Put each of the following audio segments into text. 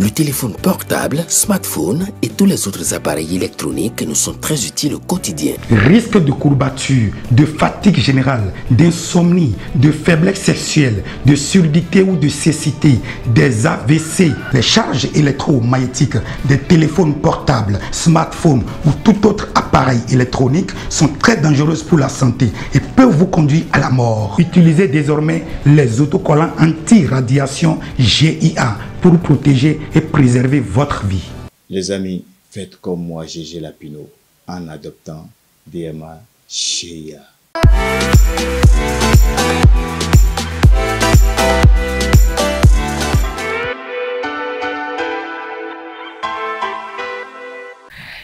Le téléphone portable, smartphone et tous les autres appareils électroniques nous sont très utiles au quotidien. Risque de courbature, de fatigue générale, d'insomnie, de faiblesse sexuelle, de surdité ou de cécité, des AVC, les charges électromagnétiques des téléphones portables, smartphones ou tout autre appareil électronique sont très dangereuses pour la santé et peuvent vous conduire à la mort. Utilisez désormais les autocollants anti-radiation GIA pour protéger et préserver votre vie. Les amis, faites comme moi, Gégé Lapino, en adoptant DMA GIA.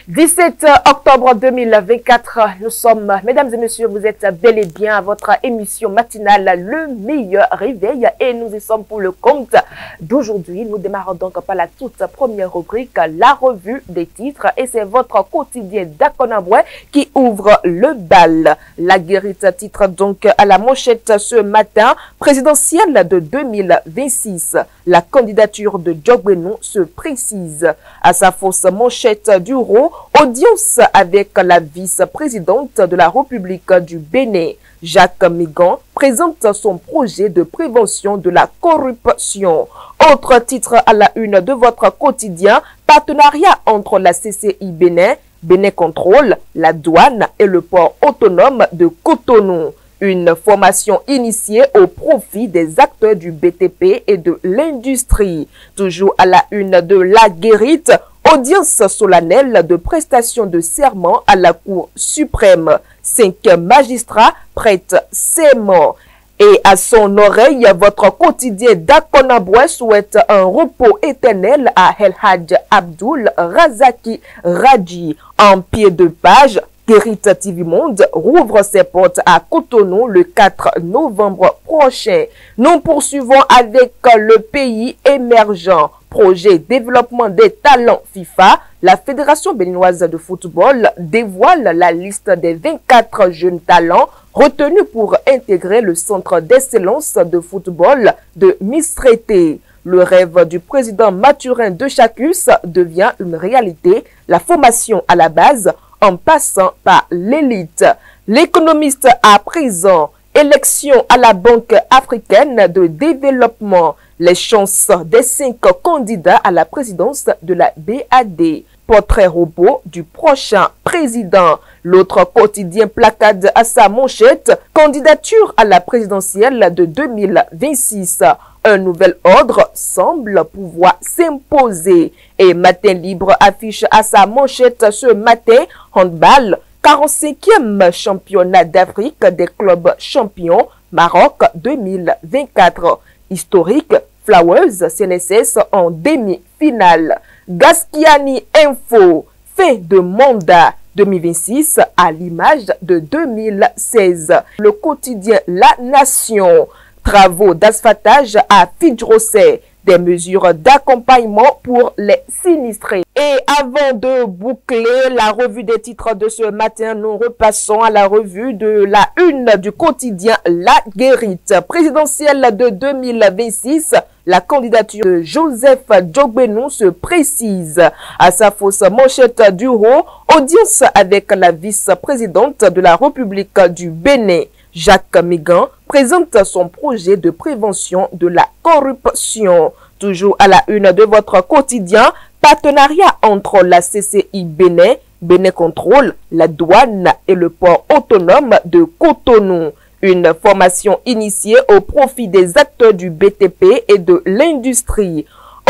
« 17 octobre 2024, nous sommes, mesdames et messieurs, vous êtes bel et bien à votre émission matinale, le meilleur réveil, et nous y sommes pour le compte d'aujourd'hui. Nous démarrons donc par la toute première rubrique, la revue des titres, et c'est votre quotidien d'Akonaboué qui ouvre le bal. La guérite titre donc à la manchette ce matin, présidentielle de 2026. La candidature de Djogbenou se précise. À sa fausse manchette du RO, audience avec la vice-présidente de la République du Bénin. Jacques Migan présente son projet de prévention de la corruption. Autre titre à la une de votre quotidien, partenariat entre la CCI Bénin, Bénin Contrôle, la douane et le port autonome de Cotonou. Une formation initiée au profit des acteurs du BTP et de l'industrie. Toujours à la une de la guérite, audience solennelle de prestation de serment à la Cour suprême. 5 magistrats prêtent serment. Et à son oreille, votre quotidien d'Akonaboué souhaite un repos éternel à El Hadj Abdoul Razaki Radji. En pied de page, Guérite TV Monde rouvre ses portes à Cotonou le 4 novembre prochain. Nous poursuivons avec le pays émergent. Projet développement des talents FIFA. La Fédération béninoise de football dévoile la liste des 24 jeunes talents retenus pour intégrer le centre d'excellence de football de Mistrété. Le rêve du président Mathurin de Chacus devient une réalité. La formation à la base en passant par l'élite. L'économiste à présent, élection à la Banque africaine de développement, les chances des 5 candidats à la présidence de la BAD, portrait robot du prochain président. L'autre quotidien placade à sa manchette, candidature à la présidentielle de 2026. Un nouvel ordre semble pouvoir s'imposer. Et Matin Libre affiche à sa manchette ce matin, handball, 45e championnat d'Afrique des clubs champions, Maroc 2024. Historique, Flowers CNSS en demi-finale. Gasquiani Info, fin de mandat 2026 à l'image de 2016. Le quotidien La Nation. Travaux d'asphaltage à Fidjrosset, des mesures d'accompagnement pour les sinistrés. Et avant de boucler la revue des titres de ce matin, nous repassons à la revue de la une du quotidien La Guérite. Présidentielle de 2026, la candidature de Joseph Djogbenou se précise. À sa fausse manchette du RO, audience avec la vice-présidente de la République du Bénin. Jacques Migan présente son projet de prévention de la corruption. Toujours à la une de votre quotidien, partenariat entre la CCI Bénin, Bénin Contrôle, la douane et le port autonome de Cotonou. Une formation initiée au profit des acteurs du BTP et de l'industrie.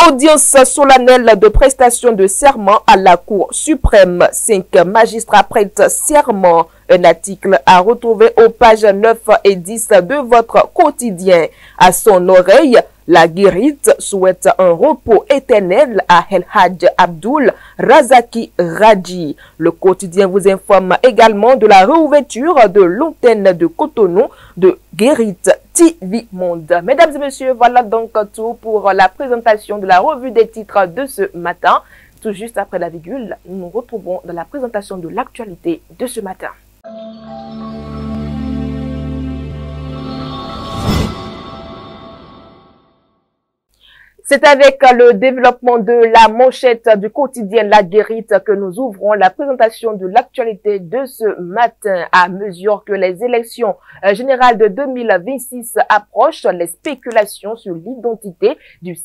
Audience solennelle de prestation de serment à la Cour suprême. 5 magistrats prêtent serment. Un article à retrouver aux pages 9 et 10 de votre quotidien. À son oreille, la guérite souhaite un repos éternel à El Hadj Abdoul Razaki Radji. Le quotidien vous informe également de la réouverture de l'antenne de Cotonou de Guérite TV Monde. Mesdames et messieurs, voilà donc tout pour la présentation de la revue des titres de ce matin. Tout juste après la virgule, nous nous retrouvons dans la présentation de l'actualité de ce matin. C'est avec le développement de la manchette du quotidien La Guérite que nous ouvrons la présentation de l'actualité de ce matin. À mesure que les élections générales de 2026 approchent, les spéculations sur l'identité du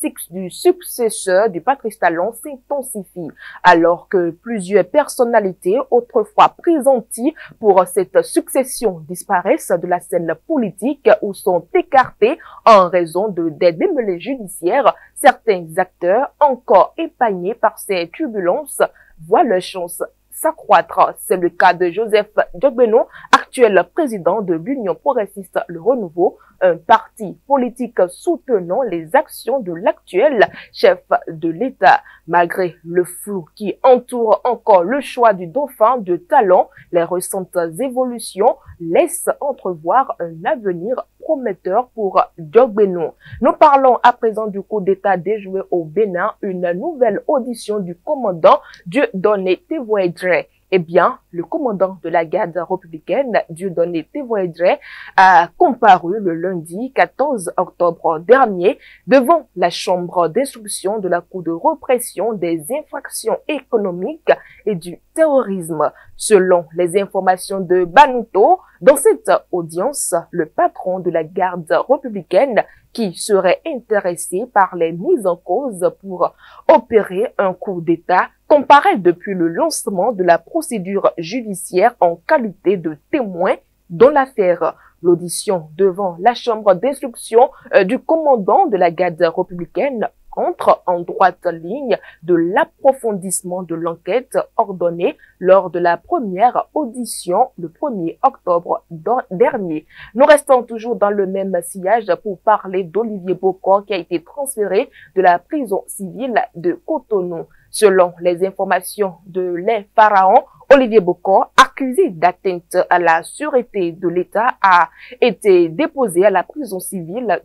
successeur du Patrice Talon s'intensifient. Alors que plusieurs personnalités autrefois pressenties pour cette succession disparaissent de la scène politique ou sont écartées en raison des démêlés judiciaires, certains acteurs, encore épargnés par ces turbulences, voient leur chance s'accroître. C'est le cas de Joseph Diogbeno, actuel président de l'Union progressiste Le Renouveau, un parti politique soutenant les actions de l'actuel chef de l'État. Malgré le flou qui entoure encore le choix du dauphin de Talon, les récentes évolutions laissent entrevoir un avenir prometteur pour Diogbeno. Nous parlons à présent du coup d'État déjoué au Bénin, une nouvelle audition du commandant Dieudonné Tévoyedré. Eh bien, le commandant de la garde républicaine, Dieudonné Tévoyedré, a comparu le lundi 14 octobre dernier devant la chambre d'instruction de la Cour de répression des infractions économiques et du terrorisme. Selon les informations de Banuto, dans cette audience, le patron de la garde républicaine, qui serait intéressé par les mises en cause pour opérer un coup d'État, comparaît depuis le lancement de la procédure judiciaire en qualité de témoin dans l'affaire. L'audition devant la chambre d'instruction du commandant de la garde républicaine entre en droite ligne de l'approfondissement de l'enquête ordonnée lors de la première audition le 1er octobre dernier. Nous restons toujours dans le même sillage pour parler d'Olivier Bokor qui a été transféré de la prison civile de Cotonou. Selon les informations de Les Pharaons, Olivier Bokor, accusé d'atteinte à la sûreté de l'État, a été déposé à la prison civile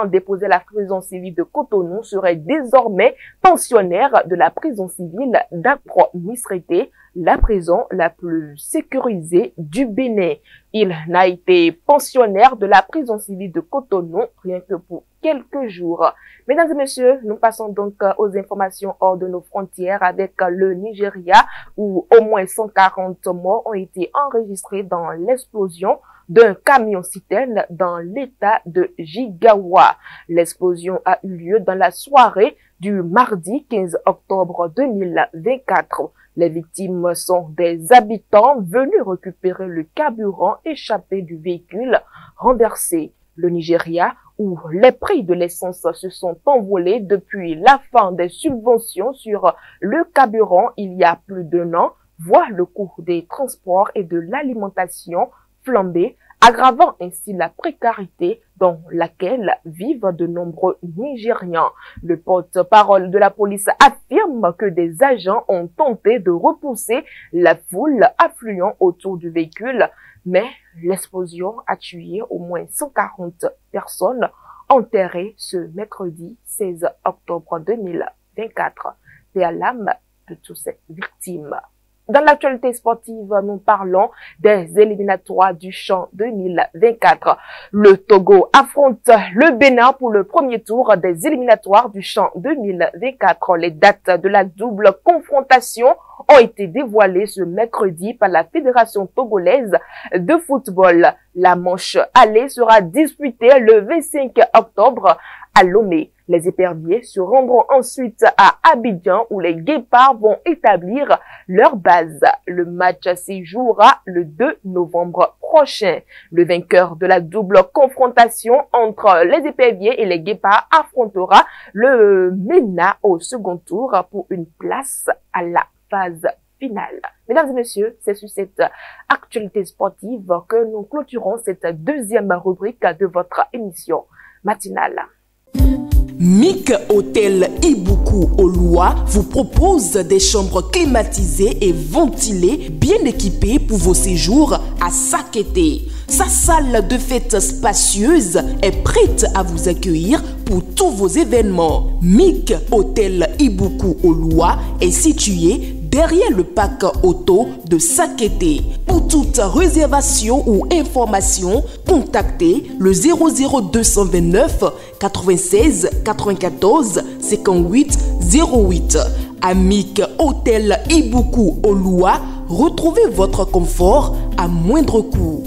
déposé à la prison civile de Cotonou, serait désormais pensionnaire de la prison civile d'Accra-Misrété, la prison la plus sécurisée du Bénin. Il n'a été pensionnaire de la prison civile de Cotonou rien que pour quelques jours. Mesdames et messieurs, nous passons donc aux informations hors de nos frontières avec le Nigeria où au moins 140 morts ont été enregistrés dans l'explosion d'un camion-citerne dans l'état de Jigawa. L'explosion a eu lieu dans la soirée du mardi 15 octobre 2024. Les victimes sont des habitants venus récupérer le carburant échappé du véhicule renversé. Le Nigeria, où les prix de l'essence se sont envolés depuis la fin des subventions sur le carburant il y a plus d'1 an, voit le coût des transports et de l'alimentation flamber, aggravant ainsi la précarité dans laquelle vivent de nombreux Nigérians. Le porte-parole de la police affirme que des agents ont tenté de repousser la foule affluant autour du véhicule, mais l'explosion a tué au moins 140 personnes enterrées ce mercredi 16 octobre 2024. C'est à l'âme de toutes ces victimes. Dans l'actualité sportive, nous parlons des éliminatoires du CHAN 2024. Le Togo affronte le Bénin pour le premier tour des éliminatoires du CHAN 2024. Les dates de la double confrontation ont été dévoilées ce mercredi par la Fédération togolaise de football. La manche aller sera disputée le 25 octobre à Lomé. Les éperviers se rendront ensuite à Abidjan où les guépards vont établir leur base. Le match s'y jouera le 2 novembre prochain. Le vainqueur de la double confrontation entre les éperviers et les guépards affrontera le MENA au second tour pour une place à la phase finale. Mesdames et messieurs, c'est sur cette actualité sportive que nous clôturons cette deuxième rubrique de votre émission matinale. MIC Hôtel Ibuku Oloa vous propose des chambres climatisées et ventilées, bien équipées pour vos séjours à Sakété. Sa salle de fête spacieuse est prête à vous accueillir pour tous vos événements. MIC Hôtel Ibuku Oloa est situé derrière le parc auto de Sakété. Pour toute réservation ou information, contactez le 00229 96 94 58 08. Amic Hôtel Ibuku Oloa, retrouvez votre confort à moindre coût.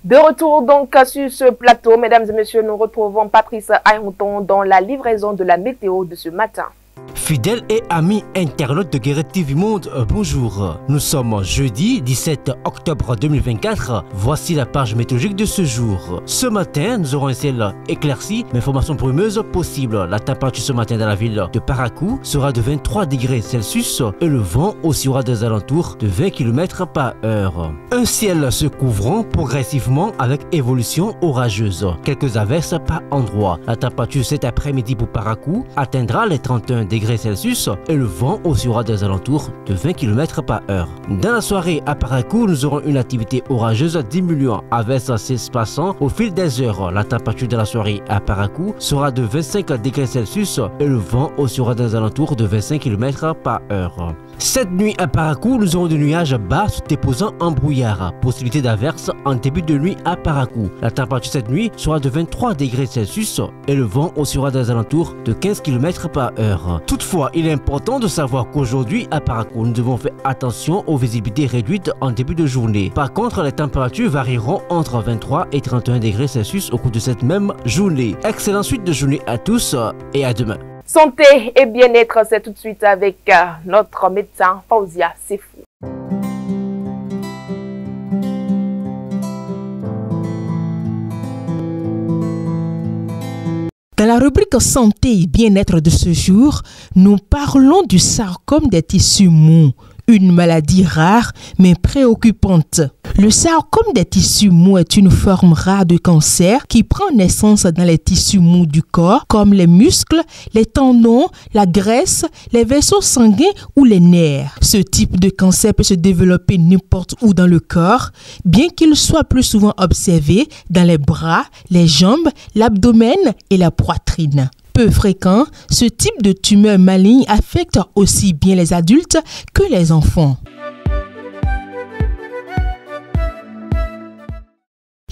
De retour donc sur ce plateau, mesdames et messieurs, nous retrouvons Patrice Ayonton dans la livraison de la météo de ce matin. Fidèles et amis internautes de Guérette TV Monde, bonjour. Nous sommes jeudi 17 octobre 2024. Voici la page météorologique de ce jour. Ce matin, nous aurons un ciel éclairci, mais formation brumeuse possible. La température ce matin dans la ville de Parakou sera de 23 degrés Celsius et le vent oscillera des alentours de 20 km par heure. Un ciel se couvrant progressivement avec évolution orageuse. Quelques averses par endroits. La température cet après-midi pour Parakou atteindra les 31 degrés Celsius et le vent oscillera des alentours de 20 km par heure. Dans la soirée à Parakou, nous aurons une activité orageuse diminuant avec s'espaçant au fil des heures. La température de la soirée à Parakou sera de 25 degrés Celsius et le vent oscillera des alentours de 25 km par heure. Cette nuit à Parakou, nous aurons des nuages bas se déposant en brouillard. Possibilité d'averse en début de nuit à Parakou. La température cette nuit sera de 23 degrés Celsius et le vent oscillera des alentours de 15 km par heure. Toutefois, il est important de savoir qu'aujourd'hui à Parakou, nous devons faire attention aux visibilités réduites en début de journée. Par contre, les températures varieront entre 23 et 31 degrés Celsius au cours de cette même journée. Excellente suite de journée à tous et à demain. Santé et bien-être, c'est tout de suite avec notre médecin Fauzia Sefou. Dans la rubrique santé et bien-être de ce jour, nous parlons du sarcome des tissus mous, une maladie rare mais préoccupante. Le sarcome des tissus mous est une forme rare de cancer qui prend naissance dans les tissus mous du corps comme les muscles, les tendons, la graisse, les vaisseaux sanguins ou les nerfs. Ce type de cancer peut se développer n'importe où dans le corps, bien qu'il soit plus souvent observé dans les bras, les jambes, l'abdomen et la poitrine. Peu fréquent, ce type de tumeur maligne affecte aussi bien les adultes que les enfants.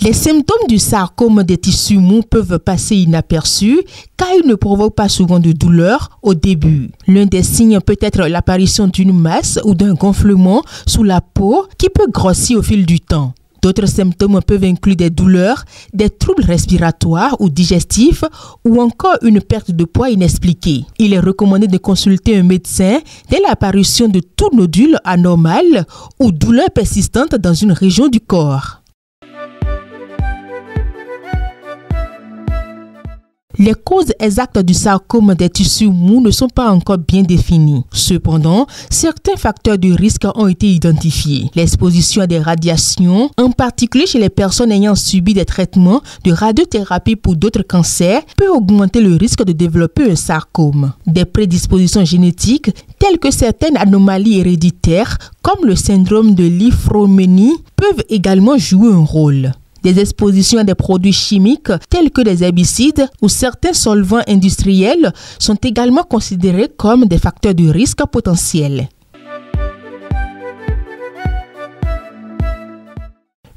Les symptômes du sarcome des tissus mous peuvent passer inaperçus car ils ne provoquent pas souvent de douleur au début. L'un des signes peut être l'apparition d'une masse ou d'un gonflement sous la peau qui peut grossir au fil du temps. D'autres symptômes peuvent inclure des douleurs, des troubles respiratoires ou digestifs ou encore une perte de poids inexpliquée. Il est recommandé de consulter un médecin dès l'apparition de tout nodule anormal ou douleur persistante dans une région du corps. Les causes exactes du sarcome des tissus mous ne sont pas encore bien définies. Cependant, certains facteurs de risque ont été identifiés. L'exposition à des radiations, en particulier chez les personnes ayant subi des traitements de radiothérapie pour d'autres cancers, peut augmenter le risque de développer un sarcome. Des prédispositions génétiques, telles que certaines anomalies héréditaires, comme le syndrome de Li-Fraumeni, peuvent également jouer un rôle. Des expositions à des produits chimiques tels que des herbicides ou certains solvants industriels sont également considérés comme des facteurs de risque potentiels.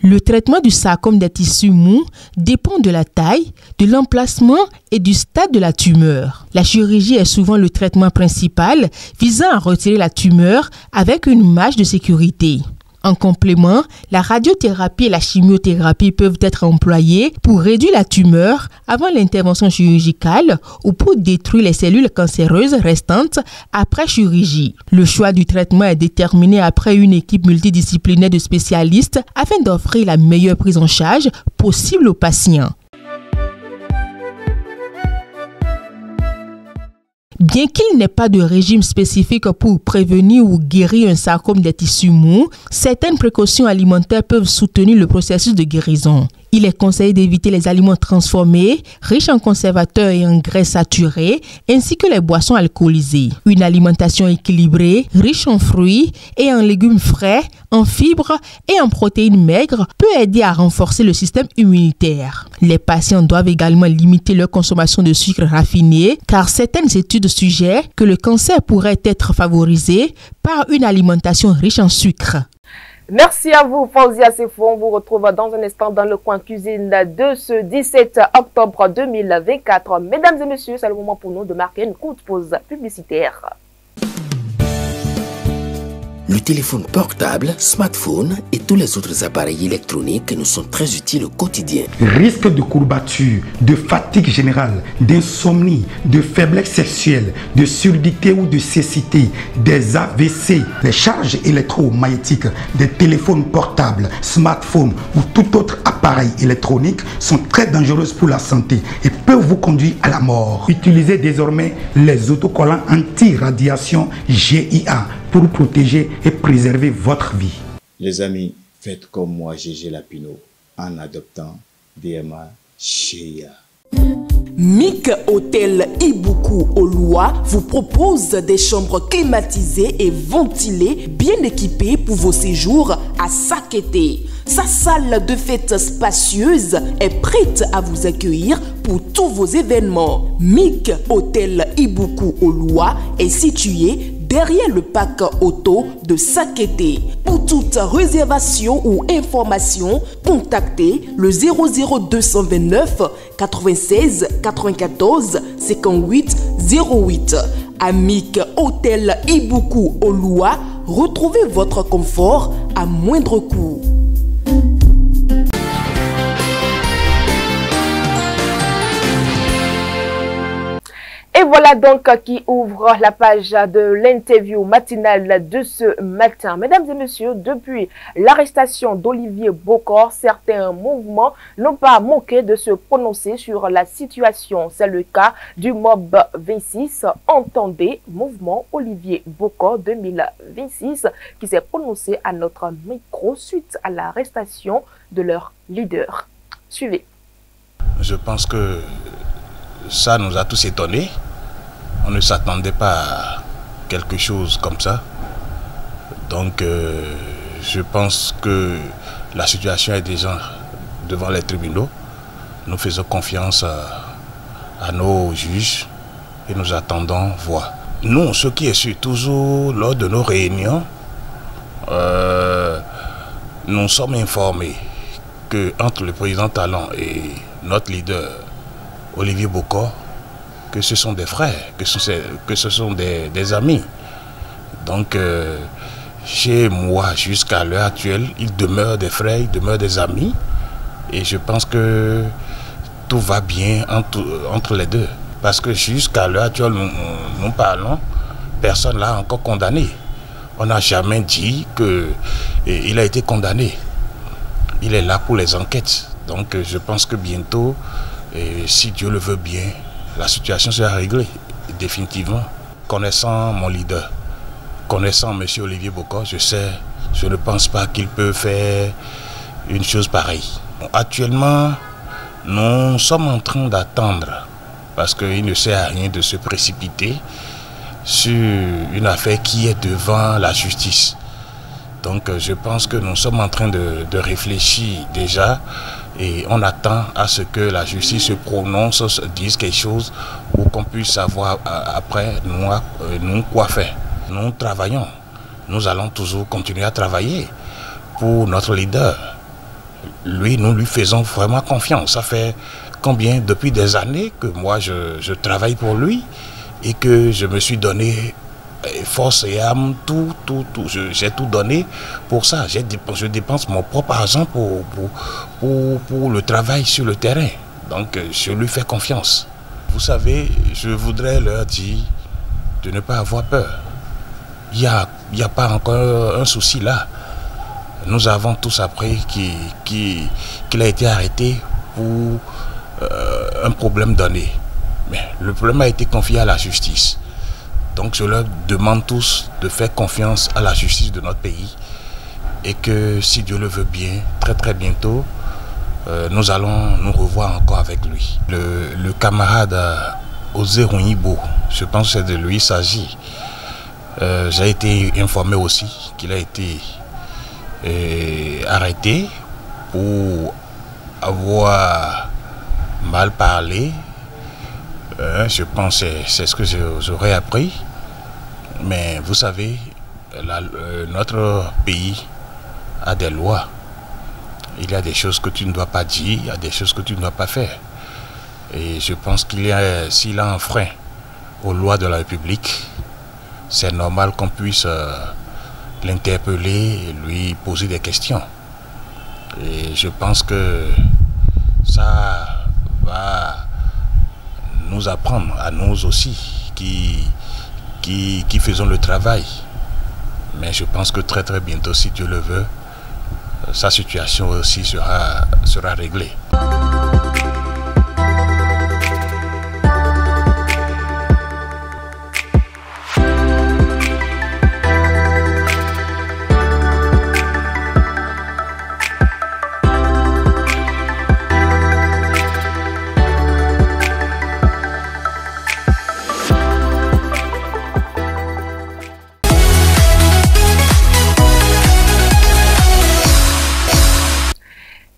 Le traitement du sarcome des tissus mous dépend de la taille, de l'emplacement et du stade de la tumeur. La chirurgie est souvent le traitement principal visant à retirer la tumeur avec une marge de sécurité. En complément, la radiothérapie et la chimiothérapie peuvent être employées pour réduire la tumeur avant l'intervention chirurgicale ou pour détruire les cellules cancéreuses restantes après chirurgie. Le choix du traitement est déterminé après une équipe multidisciplinaire de spécialistes afin d'offrir la meilleure prise en charge possible aux patients. Bien qu'il n'ait pas de régime spécifique pour prévenir ou guérir un sarcome des tissus mous, certaines précautions alimentaires peuvent soutenir le processus de guérison. Il est conseillé d'éviter les aliments transformés, riches en conservateurs et en graisses saturées, ainsi que les boissons alcoolisées. Une alimentation équilibrée, riche en fruits et en légumes frais, en fibres et en protéines maigres peut aider à renforcer le système immunitaire. Les patients doivent également limiter leur consommation de sucre raffiné, car certaines études suggèrent que le cancer pourrait être favorisé par une alimentation riche en sucre. Merci à vous, Fauzia Sefou. On vous retrouve dans un instant dans le coin cuisine de ce 17 octobre 2024. Mesdames et messieurs, c'est le moment pour nous de marquer une courte pause publicitaire. Le téléphone portable, smartphone et tous les autres appareils électroniques nous sont très utiles au quotidien. Risque de courbature, de fatigue générale, d'insomnie, de faiblesse sexuelle, de surdité ou de cécité, des AVC, les charges électromagnétiques des téléphones portables, smartphones ou tout autre appareil électronique sont très dangereuses pour la santé et peuvent vous conduire à la mort. Utilisez désormais les autocollants anti-radiation GIA pour protéger et préserver votre vie. Les amis, faites comme moi, GG Lapino, en adoptant DMA GIA. MIC Hôtel Ibuku Oloa vous propose des chambres climatisées et ventilées, bien équipées pour vos séjours à Sakété. Sa salle de fête spacieuse est prête à vous accueillir pour tous vos événements. MIC Hôtel Ibuku Oloa est situé derrière le parc auto de Sakété. Pour toute réservation ou information, contactez le 00229 96 94 58 08. Amic Hôtel Ibuku Oloa, retrouvez votre confort à moindre coût. Et voilà donc qui ouvre la page de l'interview matinale de ce matin. Mesdames et messieurs, depuis l'arrestation d'Olivier Bokor, certains mouvements n'ont pas manqué de se prononcer sur la situation. C'est le cas du MOB 26, entendez Mouvement Olivier Bokor 2026, qui s'est prononcé à notre micro suite à l'arrestation de leur leader. Suivez. Je pense que ça nous a tous étonnés. On ne s'attendait pas à quelque chose comme ça. Donc, je pense que la situation est déjà devant les tribunaux. Nous faisons confiance à nos juges et nous attendons voir. Nous, ce qui est sûr, toujours lors de nos réunions, nous sommes informés qu'entre le président Talon et notre leader, Olivier Bokor, que ce sont des frères, que ce sont des amis. Donc, chez moi, jusqu'à l'heure actuelle, ils demeurent des frères, ils demeurent des amis. Et je pense que tout va bien entre les deux. Parce que jusqu'à l'heure actuelle, nous parlons, personne ne l'a encore condamné. On n'a jamais dit qu'il a été condamné. Il est là pour les enquêtes. Donc, je pense que bientôt, si Dieu le veut bien, la situation sera réglée, définitivement. Connaissant mon leader, connaissant M. Olivier Bokor, je ne pense pas qu'il peut faire une chose pareille. Actuellement, nous sommes en train d'attendre, parce qu'il ne sert à rien de se précipiter sur une affaire qui est devant la justice. Donc je pense que nous sommes en train de réfléchir déjà et on attend à ce que la justice se prononce, dise quelque chose pour qu'on puisse savoir après nous quoi faire. Nous travaillons, nous allons toujours continuer à travailler pour notre leader. Nous lui faisons vraiment confiance. Ça fait combien, depuis des années que moi je travaille pour lui et que je me suis donné force et âme, tout. J'ai tout donné pour ça. Je dépense mon propre argent pour le travail sur le terrain. Donc je lui fais confiance. Vous savez, je voudrais leur dire de ne pas avoir peur. Il n'y a pas encore un souci là. Nous avons tous appris qu'il a été arrêté pour un problème donné. Mais le problème a été confié à la justice. Donc je leur demande tous de faire confiance à la justice de notre pays et que si Dieu le veut bien, très très bientôt, nous allons nous revoir encore avec lui. Le camarade Osé Rouibo, je pense que c'est de lui il s'agit. J'ai été informé aussi qu'il a été arrêté pour avoir mal parlé. Je pense que c'est ce que j'aurais appris. Mais vous savez, notre pays a des lois. Il y a des choses que tu ne dois pas dire, il y a des choses que tu ne dois pas faire. Et je pense s'il a un frein aux lois de la République, c'est normal qu'on puisse l'interpeller et lui poser des questions. Et je pense que ça va nous apprendre à nous aussi qui faisons le travail. Mais je pense que très très bientôt, si Dieu le veut, sa situation aussi sera réglée.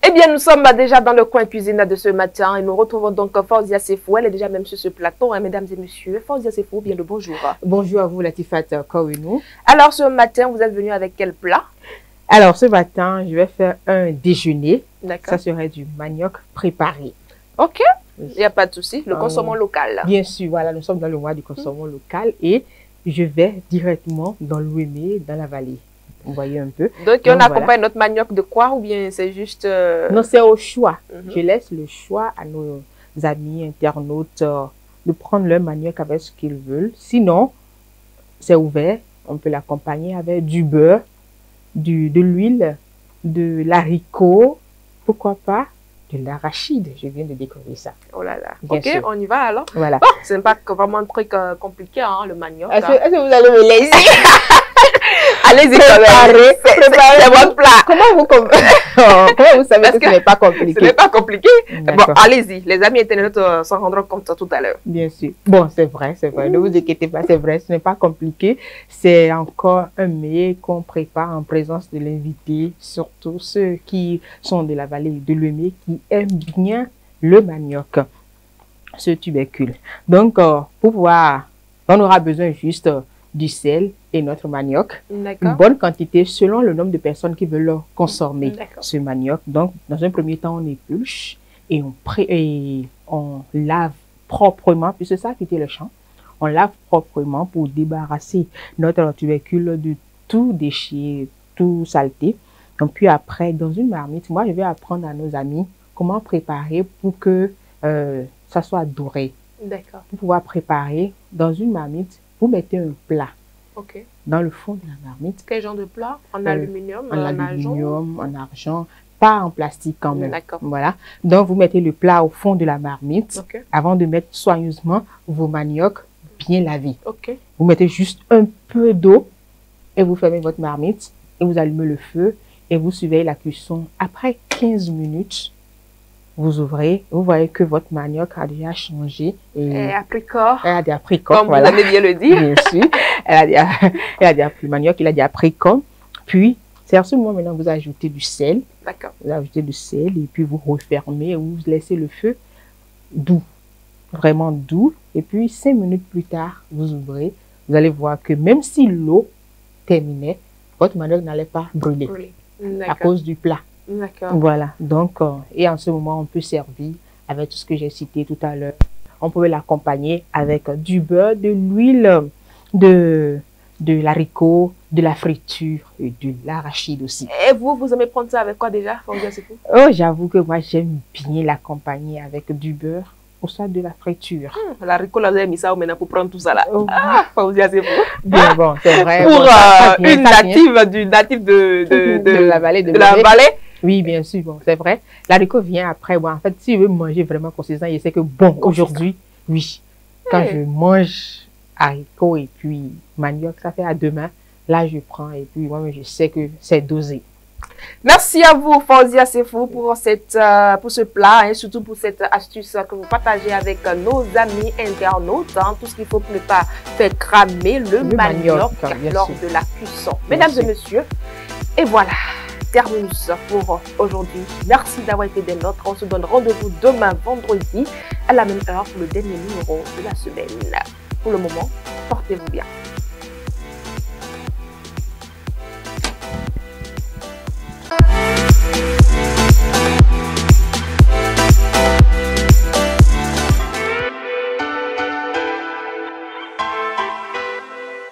Eh bien, nous sommes déjà dans le coin cuisine de ce matin et nous retrouvons donc Fauzia Sefou. Elle est déjà même sur ce plateau, hein, mesdames et messieurs. Fauzia Sefou, bien le bonjour. Bonjour à vous, Latifat Kouenou. Alors, ce matin, vous êtes venu avec quel plat? Alors, ce matin, je vais faire un déjeuner. D'accord. Ça serait du manioc préparé. Ok, il n'y a pas de souci. Le consommons local. Bien sûr, voilà, nous sommes dans le mois du consommons local et je vais directement dans l'Ouémé, dans la vallée. Vous voyez un peu. Donc on accompagne notre manioc de quoi ou bien c'est juste... Non, c'est au choix. Je laisse le choix à nos amis internautes de prendre leur manioc avec ce qu'ils veulent. Sinon, c'est ouvert. On peut l'accompagner avec du beurre, de l'huile, de l'haricot, pourquoi pas de l'arachide. Je viens de découvrir ça. Oh là là. Bien ok, sûr. on y va alors. Voilà. Bon, ce n'est pas vraiment un truc compliqué, hein, le manioc. Est-ce que vous allez me laisser? Allez-y, c'est votre plat. Comment vous savez que ce n'est pas compliqué? Ce n'est pas compliqué. Bon, D'accord. allez-y. Les amis internautes s'en rendront compte tout à l'heure. Bien sûr. Bon, c'est vrai, c'est vrai. Ne vous inquiétez pas, c'est vrai, ce n'est pas compliqué. C'est encore un mets qu'on prépare en présence de l'invité, surtout ceux qui sont de la vallée de l'Ouémé, qui aiment bien le manioc, ce tubercule. Donc, pour pouvoir, on aura besoin juste du sel et notre manioc. Une bonne quantité selon le nombre de personnes qui veulent consommer ce manioc. Donc, dans un premier temps, on épluche et on lave proprement, puis c'est ça qui était le champ. On lave proprement pour débarrasser notre tubercule de tout déchet, tout saleté. Donc, puis après, dans une marmite, moi, je vais apprendre à nos amis comment préparer pour que ça soit doré. D'accord. Pour pouvoir préparer dans une marmite, vous mettez un plat. Ok. Dans le fond de la marmite. Quel genre de plat? En aluminium, en aluminium, en argent, pas en plastique quand même. D'accord. Voilà. Donc, vous mettez le plat au fond de la marmite Ok. avant de mettre soigneusement vos maniocs bien lavés. Ok. Vous mettez juste un peu d'eau et vous fermez votre marmite et vous allumez le feu et vous surveillez la cuisson. Après 15 minutes, vous ouvrez, vous voyez que votre manioc a déjà changé. Et a pris corps. Elle a déjà pris corps. Comme voilà. vous avez bien le dit. Bien sûr. Elle a déjà pris le manioc, il a déjà pris corps. Puis, c'est à ce moment maintenant que vous ajoutez du sel. D'accord. Vous ajoutez du sel et puis vous refermez et vous laissez le feu doux. Vraiment doux. Et puis, 5 minutes plus tard, vous ouvrez. Vous allez voir que même si l'eau terminait, votre manioc n'allait pas brûler à cause du plat. D'accord. Voilà. Donc, et en ce moment, on peut servir avec tout ce que j'ai cité tout à l'heure. On peut l'accompagner avec du beurre, de l'huile, de l'haricot, de la friture et de l'arachide aussi. Et vous aimez prendre ça avec quoi déjà, Fauzia Sefou? Oh, j'avoue que moi, j'aime bien l'accompagner avec du beurre ou soit de la friture. L'haricot, là, vous avez mis ça maintenant pour prendre tout ça là. Oh. Ah, Fauzia Sefou. Bien, bon, c'est vrai. Pour bon, ça vient, une ça vient. native de la vallée de la vallée. Oui, bien sûr, bon, c'est vrai. L'haricot vient après. Bon, en fait, si je veux manger vraiment consistant, je sais que bon, aujourd'hui, oui. Quand je mange haricot et puis manioc, ça fait à demain. Là, je prends et puis moi, je sais que c'est dosé. Merci à vous, Fauzia Sefou, pour ce plat et surtout pour cette astuce que vous partagez avec nos amis internautes. Hein, tout ce qu'il faut pour ne pas faire cramer le manioc lors de la cuisson. Mesdames et messieurs, et voilà, terminus pour aujourd'hui. Merci d'avoir été des nôtres. On se donne rendez-vous demain, vendredi, à la même heure pour le dernier numéro de la semaine. Pour le moment, portez-vous bien.